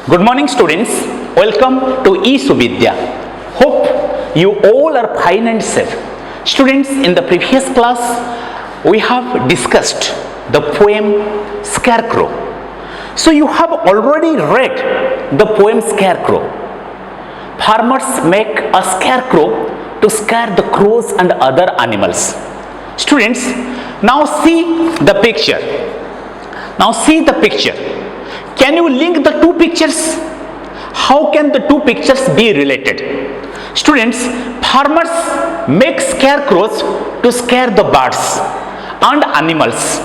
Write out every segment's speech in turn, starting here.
Good morning students, welcome to eSuvidya. Hope you all are fine and safe. Students, in the previous class we have discussed the poem Scarecrow. So you have already read the poem Scarecrow. Farmers make a scarecrow to scare the crows and other animals. Students, now see the picture. Can you link the two pictures? How can the two pictures be related? Students, farmers make scarecrows to scare the birds and animals.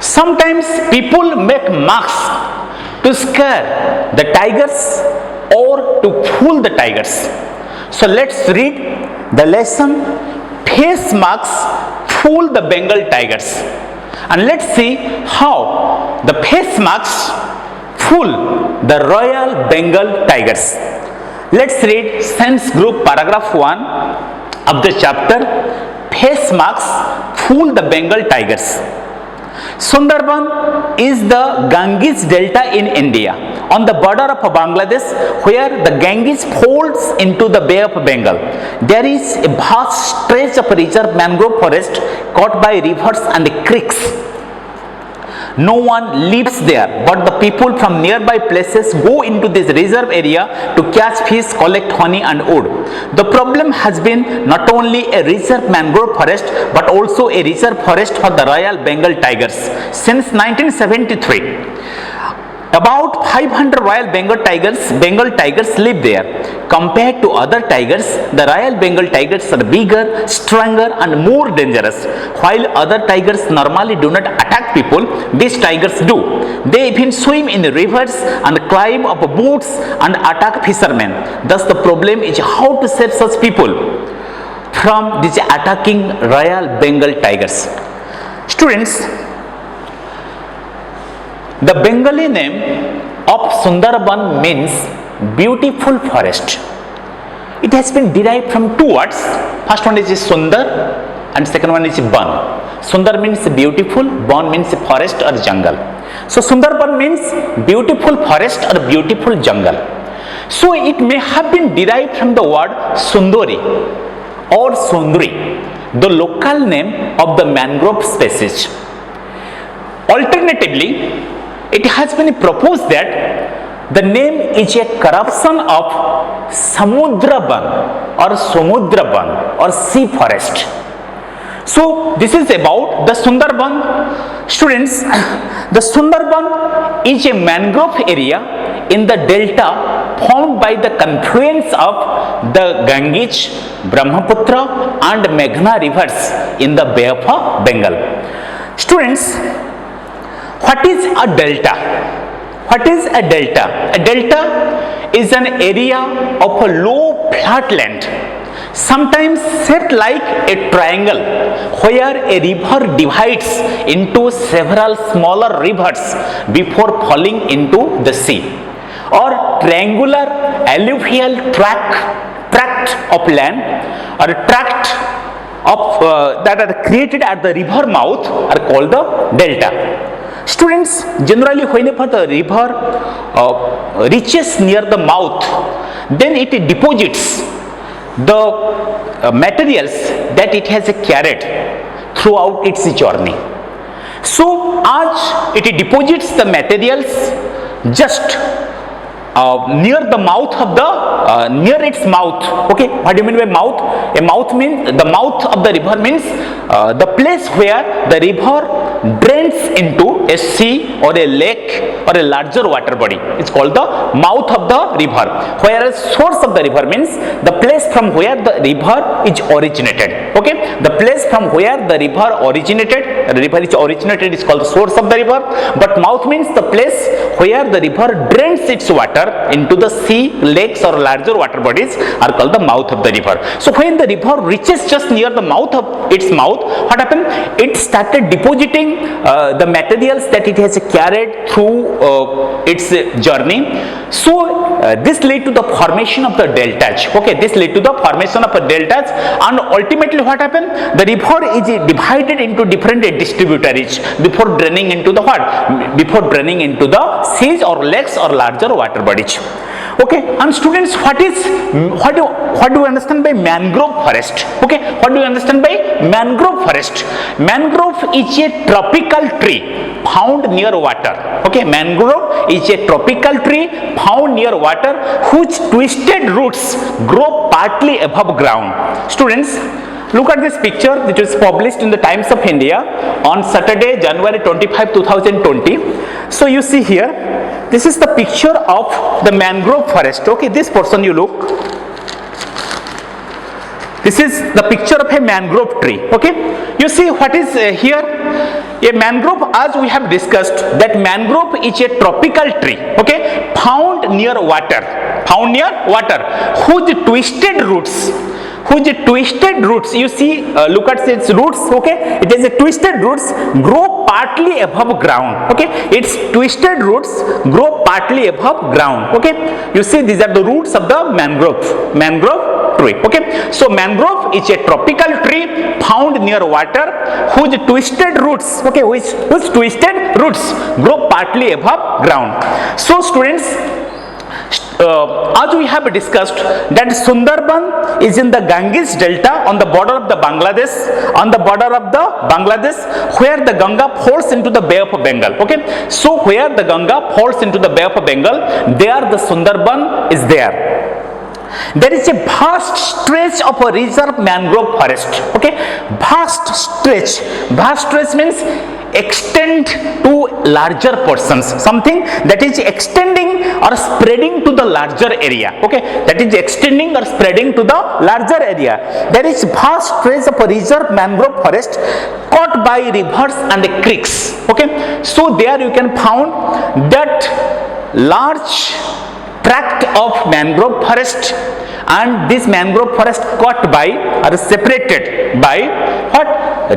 Sometimes people make masks to scare the tigers or to fool the tigers. So let's read the lesson, face masks fool the Bengal tigers. And let's see how the face masks fool the Royal Bengal tigers. Let's read Sense Group paragraph 1 of the chapter, face masks fool the Bengal tigers. Sundarban is the Ganges Delta in India, on the border of Bangladesh, where the Ganges folds into the Bay of Bengal. There is a vast stretch of reserve mangrove forest caught by rivers and creeks. No one lives there, but the people from nearby places go into this reserve area to catch fish, collect honey and wood. The problem has been not only a reserve mangrove forest, but also a reserve forest for the Royal Bengal tigers. Since 1973, about 500 Royal Bengal tigers live there. Compared to other tigers, the Royal Bengal tigers are bigger, stronger and more dangerous. While other tigers normally do not attack people, these tigers do. They even swim in rivers and climb up boats and attack fishermen. Thus the problem is how to save such people from these attacking Royal Bengal tigers. Students, the Bengali name of Sundarban means beautiful forest. It has been derived from two words. First one is Sundar and second one is Ban. Sundar means beautiful, Ban means forest or jungle. So Sundarban means beautiful forest or beautiful jungle. So it may have been derived from the word Sundari or Sundri, the local name of the mangrove species. Alternatively, it has been proposed that the name is a corruption of Samudraban or Samudraban or sea forest. So this is about the Sundarban. Students, the Sundarban is a mangrove area in the delta formed by the confluence of the Ganges, Brahmaputra and Meghna rivers in the Bay of Bengal. Students, what is a delta? What is a delta? A delta is an area of a low flat land, sometimes shaped like a triangle, where a river divides into several smaller rivers before falling into the sea, or triangular alluvial tract of land or tract of that are created at the river mouth are called the delta. Students, generally whenever the river reaches near the mouth, then it deposits the materials that it has carried throughout its journey. So as it deposits the materials just near the mouth of the near its mouth. Okay, what do you mean by mouth? A mouth means the mouth of the river means the place where the river drains into a sea or a lake or a larger water body. It's called the mouth of the river. Whereas source of the river means the place from where the river is originated. Okay, the place from where the river originated is called the source of the river. But mouth means the place where the river drains its water into the sea, lakes or larger water bodies are called the mouth of the river. So when the river reaches just near the mouth of its mouth, what happened? It started depositing the materials that it has carried through its journey. So this led to the formation of the deltas. Okay, this led to the formation of a deltas, and ultimately what happened? The river is divided into different distributaries before draining into the what? Before draining into the seas or lakes or larger water bodies. Okay, and students, what do you understand by mangrove forest? Okay, what do you understand by mangrove forest? Mangrove is a tropical tree found near water. Okay, mangrove is a tropical tree found near water whose twisted roots grow partly above ground. Students, look at this picture which was published in the Times of India on Saturday, January 25, 2020. So you see here, this is the picture of the mangrove forest. Okay, this portion you look. This is the picture of a mangrove tree. Okay, you see what is here? A mangrove, as we have discussed, that mangrove is a tropical tree. Okay, found near water, whose twisted roots. You see, look at its roots. Okay, it is a twisted roots grow partly above ground. Okay, its twisted roots grow partly above ground. Okay, you see, these are the roots of the mangrove tree. Okay, so mangrove is a tropical tree found near water whose twisted roots, okay, whose twisted roots grow partly above ground. So students, as we have discussed, that Sundarban is in the Ganges Delta on the border of the Bangladesh, where the Ganga falls into the Bay of Bengal. Okay, so where the Ganga falls into the Bay of Bengal, there the Sundarban is there. There is a vast stretch of a reserve mangrove forest. Okay, vast stretch means extend to larger portions, something that is extending or spreading to the larger area. Okay, that is extending or spreading to the larger area. There is vast stretch of a reserve mangrove forest caught by rivers and creeks. Okay, so there you can find that large tract of mangrove forest, and this mangrove forest caught by or separated by what?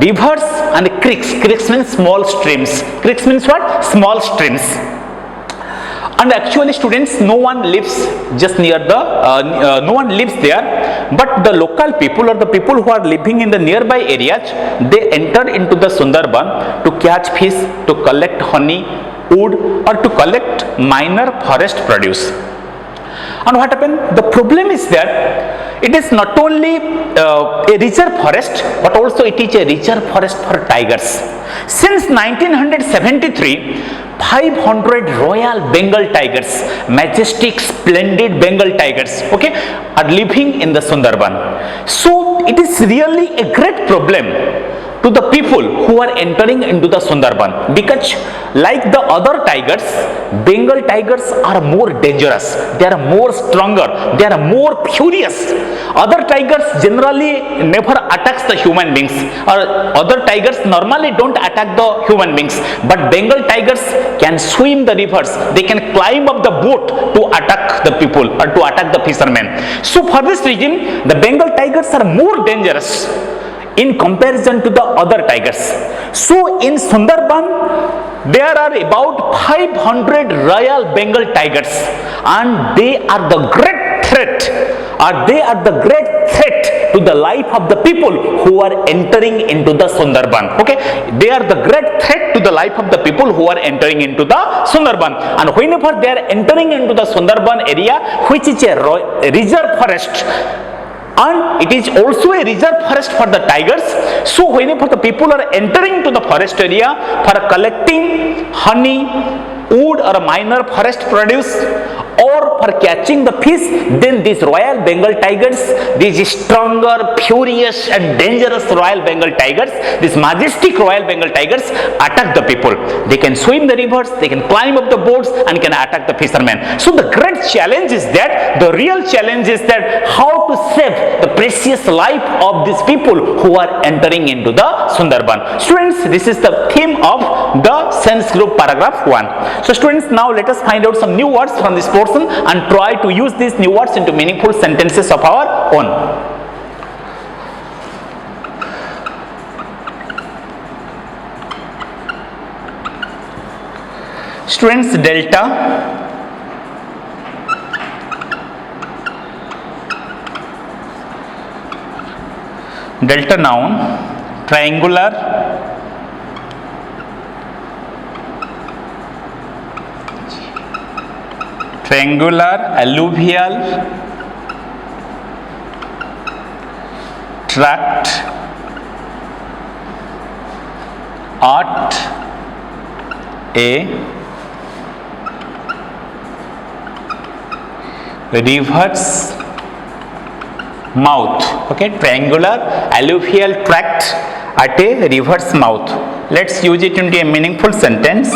Rivers and creeks. Creeks means small streams. Creeks means what? Small streams. And actually, students, no one lives just near the no one lives there, but the local people or the people who are living in the nearby areas, they enter into the Sundarban to catch fish, to collect honey, wood, or to collect minor forest produce. And what happened? The problem is that it is not only a reserve forest, but also it is a reserve forest for tigers. Since 1973, 500 Royal Bengal tigers, majestic, splendid Bengal tigers, okay, are living in the Sundarban. So it is really a great problem to the people who are entering into the Sundarban, because like the other tigers, Bengal tigers are more dangerous, they are more stronger, they are more furious. Other tigers generally never attacks the human beings, or other tigers normally don't attack the human beings, but Bengal tigers can swim the rivers, they can climb up the boat to attack the people or to attack the fishermen. So for this reason, the Bengal tigers are more dangerous in comparison to the other tigers. So in Sundarban, there are about 500 Royal Bengal tigers, and they are the great threat, to the life of the people who are entering into the Sundarban. Okay, they are the great threat to the life of the people who are entering into the Sundarban. And whenever they are entering into the Sundarban area, which is a reserve forest, and it is also a reserve forest for the tigers, so whenever the people are entering to the forest area for collecting honey, wood, or minor forest produce, or for catching the fish, then these Royal Bengal tigers, these stronger, furious and dangerous Royal Bengal tigers, these majestic Royal Bengal tigers attack the people. They can swim the rivers, they can climb up the boats and can attack the fishermen. So the great challenge is that, the real challenge is that how to save the precious life of these people who are entering into the Sundarban. Students, this is the theme of the science group paragraph 1. So students, now let us find out some new words from this portion and try to use these new words into meaningful sentences of our own. Students, delta, delta noun, triangular, alluvial tract at a river's mouth. Okay, triangular alluvial tract at a river's mouth. Let's use it into a meaningful sentence.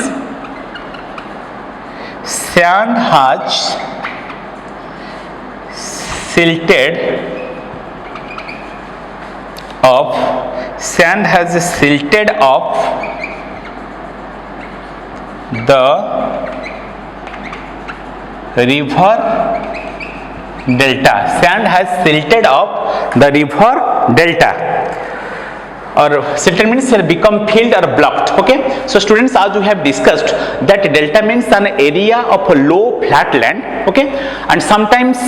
Sand has silted up the river delta. Sand has silted up the river delta. Or silted means become filled or blocked. Okay, so students, as we have discussed that delta means an area of a low flat land, okay, and sometimes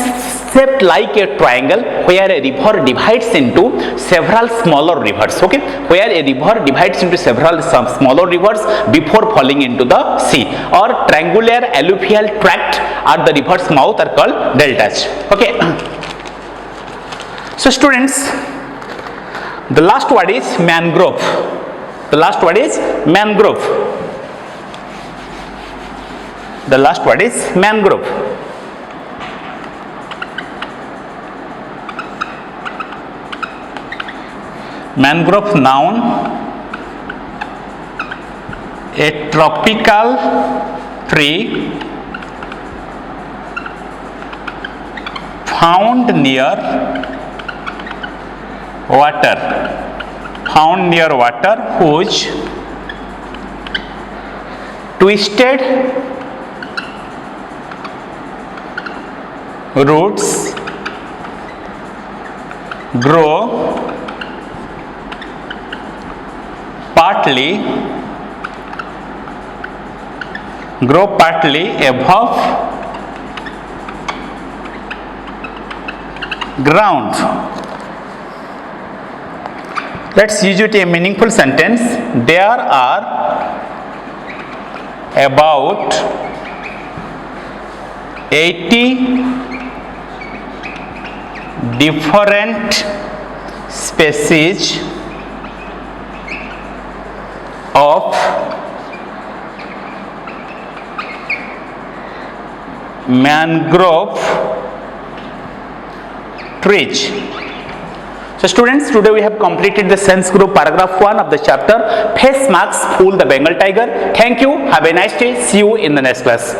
shaped like a triangle where a river divides into several smaller rivers. Okay, where a river divides into some smaller rivers before falling into the sea. Or triangular alluvial tract at the river's mouth are called deltas. Okay, so students, the last word is mangrove. The last word is mangrove. The last word is mangrove. Mangrove noun, a tropical tree found near water, whose twisted roots grow partly above ground. Let's use it a meaningful sentence. There are about 80 different species of mangrove trees. So students, today we have completed the sense group paragraph 1 of the chapter Face Marks Fool the Bengal Tiger. Thank you. Have a nice day. See you in the next class.